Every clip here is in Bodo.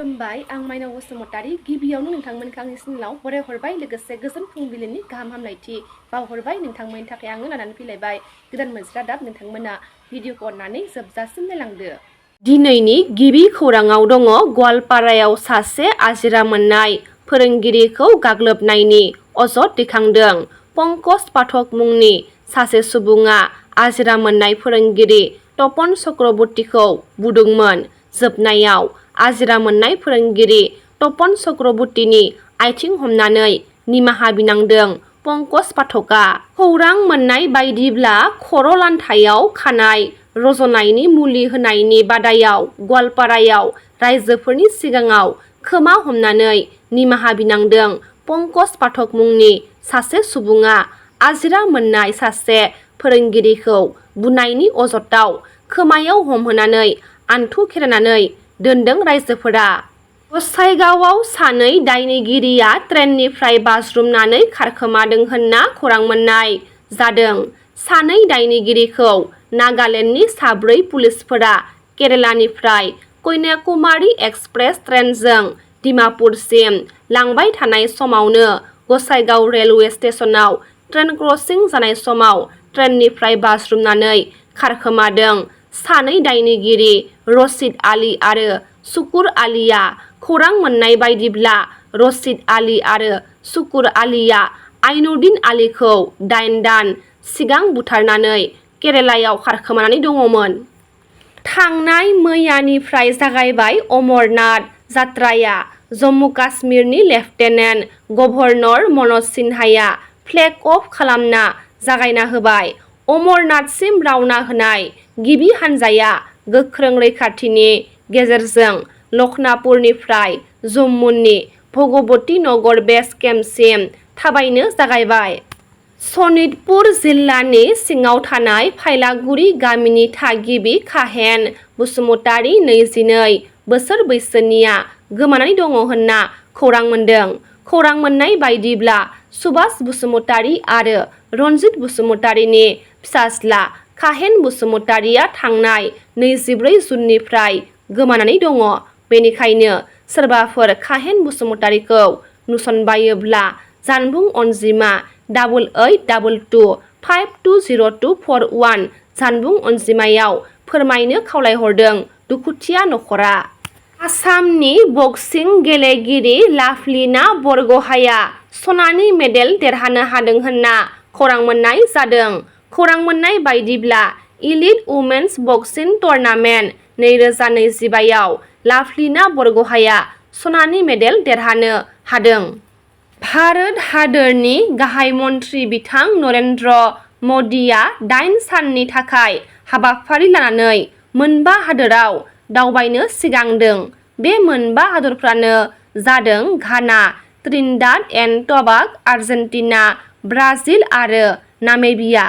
खुलुमबाय आं माइनाव बसुमतारी गिबियावनो नोंथांमोनखौ आंनि चेनेलाव बरायहरबाय लोगोसे गोजोन फुंबिलिनि गाहाम हामलायथि बावहरबाय नोंथांमोननि थाखाय आङो लानानै फैलायबाय गोदान मोनसे रादाब नोंथांमोना भिडिअखौ अननानै जोबजासिम नायलांदो। दिनैनि गिबि खौराङाव दङ गवालपारायाव सासे आजिरा मोननाय फोरोंगिरिखौ गाग्लोबनायनि अजद दैखांदों। पंकज पाठक मुंनि सासे सुबुङा आजिरा मोननाय फोरोंगिरि तपन चक्रवर्तीखौ बुदोंमोन। जोबनायाव आजिरा मोननाय फोरोंगिरि तपन चक्रवर्तीनि आथिं हमनानै निमाहा बिनांदों पंकज पाठकआ। खौरां मोननाय बायदिब्ला खर' लान्थायाव खानाय रज'नायनि मुलि होनायनि बादायाव गवालपारायाव राइजोफोरनि सिगाङाव खोमा हमनानै निमाहा बिनांदों पंकज पाठक मुंनि सासे सुबुङा आजिरा मोननाय सासे फोरोंगिरिखौ बुनायनि अजदआव खोमायाव हमहोनानै आन्थु खेरायनानै दोनदों राइजोफोरा। गसाइगावआव सानै दायनिगिरिया ट्रेननिफ्राय बाज्रुमनानै खारखोमादों होनना खौरां मोननाय जादों। सानै दायनिगिरिखौ नागालेन्डनि साब्रै पुलिसफोरा केरालानिफ्राय कन्याकुमारी एक्सप्रेस ट्रेनजों डिमापुरसिम लांबाय थानाय समावनो गसाइगाव रेलवे स्टेशनाव ट्रेन क्रसिं जानाय समाव ट्रेननिफ्राय बाज्रुमनानै खारखोमादों। सानै दायनिगिरि रसिद आली आरो शुकुर आलीया। खौरां मोननाय बायदिब्ला रसिद आली आरो शुकुर आलीया आइनुद्दिन आलीखौ 8 दान सिगां बुथारनानै केरालायाव खारखोमानानै दङमोन। थांनाय मैयानिफ्राय जागायबाय अमरनाथ जात्राया। जम्मु काश्मीरनि लेफ्टेनेन्ट गभर्नर मनज सिन्हाया फ्लेग अफ खालामना जागायना होबाय। अमरनाथसिम रावना होनाय गिबि हानजाया गोख्रों रैखाथिनि गेजेरजों लखनापुरनिफ्राय जम्मुनि भगवती नगर बेस केम्पसिम थाबायनो जागायबाय। सनितपुर जिल्लानि सिङाव थानाय फाइलागुरि गामिनि थागिबि खाहेन बसुमतारी 22 बोसोर बैसोनिया गोमानानै दङ होनना खौरां मोनदों। खौरां मोननाय बायदिब्ला सुभाष बसुमतारी आरो रनजित बसुमतारीनि फिसाज्ला खाहेन बसुमतारीया थांनाय 24 जुननिफ्राय गोमानानै दङ। बेनिखायनो सोरबाफोर खाहेन बसुमतारीखौ नुसनबायोब्ला जानबुं अनजिमा 8822520241 जानबुं अनजिमायाव फोरमायनो खावलायहरदों दुखुथिया नखरा। आसामनि बक्सिं गेलेगिरि लाभलिना बरग'हाया सनानि मेडेल देरहानो हादों होनना खौरां मोननाय जादों। खौरां मोननाय बायदिब्ला इलिट उमेन्स बक्सिं टुर्नामेन्ट 2025 आव लाभलिना बरग'हाया सनानि मेडेल देरहानो हादों। भारत हादोरनि गाहाय मन्त्रि बिथां नरेन्द्र मदिया 8 साननि थाखाय हाबाफारि लानानै मोनबा हादोराव दावबायनो सिगांदों। बे मोनबा हादरफ्रानो जादों घाना, त्रिनिदाद एन्ड टबाग, आर्जेन्टिना, ब्राजिल आरो नामिबिया।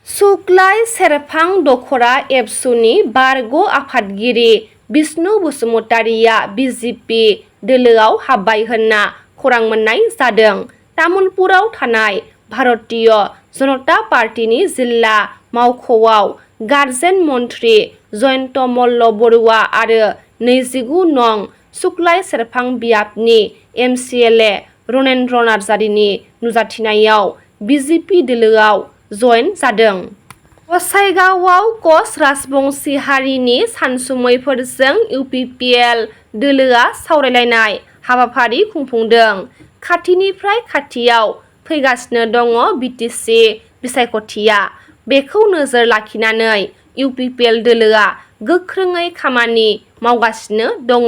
सुक्लाय सेरफां दख'रा एबसुनि बारग' आफादगिरि बिष्णु बसुमतारीया बिजेपि दोलोआव हाबबाय होनना खौरां मोननाय जादों। तामुलपुराव थानाय भारतीय जनता पार्टीनि जिल्ला मावख'आव गार्जेन मन्त्रि जयन्त मल्ल बरुवा आरो 29 नं सुक्लाय सेरफां बियाबनि एमसिएलए रनेन्द्र नार्जारिनि नुजाथिनायाव बिजेपि दोलोआव जयेन जादों। गसाइगावआव कच राजबंशी हारिनि सानसुमैफोरजों इउपिपिएल दोलोआ सावरायलायनाय हाबाफारि खुंफुंदों। खाथिनिफ्राय खाथियाव फैगासिनो दङ बिटिसि बिसायख'थिया। बेखौ नोजोर लाखिनानै इउपिपिएल दोलोआ गोख्रोङै खामानि मावगासिनो दङ।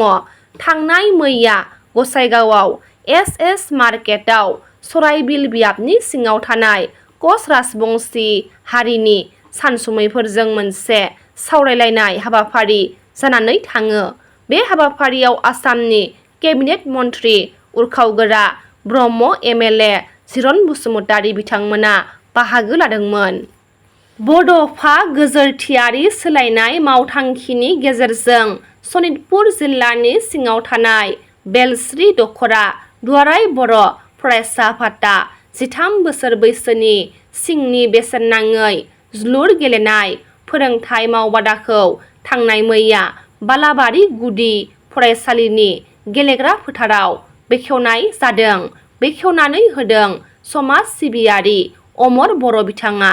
थांनाय मैया गसाइगावआव एस मार्केटआव सराइबिल बियाबनि सिङाव थानाय कच राजबंशी हारिनि सानसुमैफोरजों मोनसे सावरायलायनाय हाबाफारि जानानै थाङो। बे हाबाफारियाव आसामनि केबिनेट मन्त्रि उरखावगोरा ब्रह्म एमएलए चिरन बसुमतारी बिथांमोना बाहागो लादोंमोन। बड'फा गोजोरथियारि सोलायनाय मावथांखिनि गेजेरजों सनितपुर जिल्लानि सिङाव थानाय बेलश्री दख'रा दुआराय बर' फरायसा आफादआ 13 बोसोर बैसोनि सिंनि बेसेन नाङै जोलुर गेलेनाय फोरोंथाय मावबादाखौ थांनाय मैया बालाबारि गुदि फरायसालिनि गेलेग्रा फोथाराव बेखेवनाय जादों। बेखेवनानै होदों समाज सिबियारि अमर बर' बिथाङा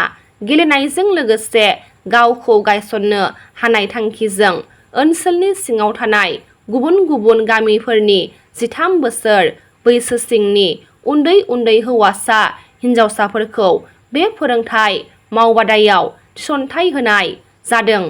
गेलेनायजों लोगोसे गावखौ गायसननो हानाय थांखिजों ओनसोलनि सिङाव थानाय गुबुन गुबुन गामिफोरनि 13 बोसोर बैसोसिंनि उन्दै उन्दै हौवासा हिनजावसाफोरखौ बे फोरोंथाइ मावबादायाव थिसनथाइ होनाय जादों।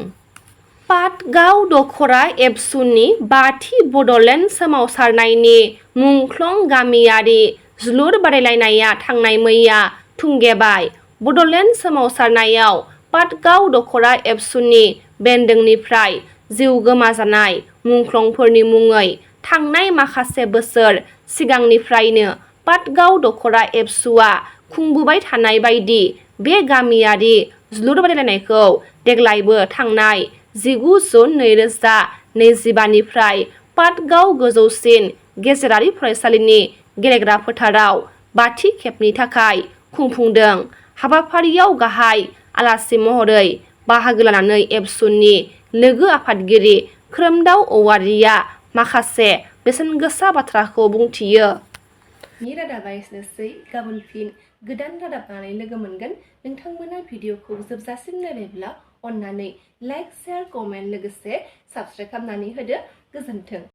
पाटगाव दखरा एबसुनि 5थि बड'लेण्ड सोमावसारनायनि मुंख्लं गामियारि जोलुर बादायलायनाया थांनाय मैया थुंगेबाय। बड'लेण्ड सोमावसारनायाव पाटगाव दखरा एबसुनि बेन्दोंनिफ्राय जिउ गोमाजानाय मुंख्लंफोरनि मुङै थांनाय माखासे बोसोर सिगांनिफ्रायनो पाटगाव दखरा एबसुआ खुंबोबाय थानाय बायदि बे गामियारि जोलुर बादायलायनायखौ देग्लायबो थांनाय 19 जुन 2025 निफ्राय पाटगाव गोजौसिन गेजेरारि फरायसालिनि गेलेग्रा फोथाराव 5थि खेबनि थाखाय खुंफुंदों। हाबाफारियाव गाहाय आलासि महरै बाहागो लानानै एबसुनि लोगो आफादगिरि खोरोमदाव औवारिया माखासे बेसेनगोसा बाथ्राखौ बुंथियो। रादाबा एसेनोसै। गाबोन फिन गोदान रादाब लानानै लोगो मोनगोन। नोंथांमोना भिडिअखौ जोबजासिम नायबायब्ला अन्नानै लाइक, शेयार, कमेन्ट लोगोसे साबस्क्राइब खालामनानै होदो। गोजोन्थों।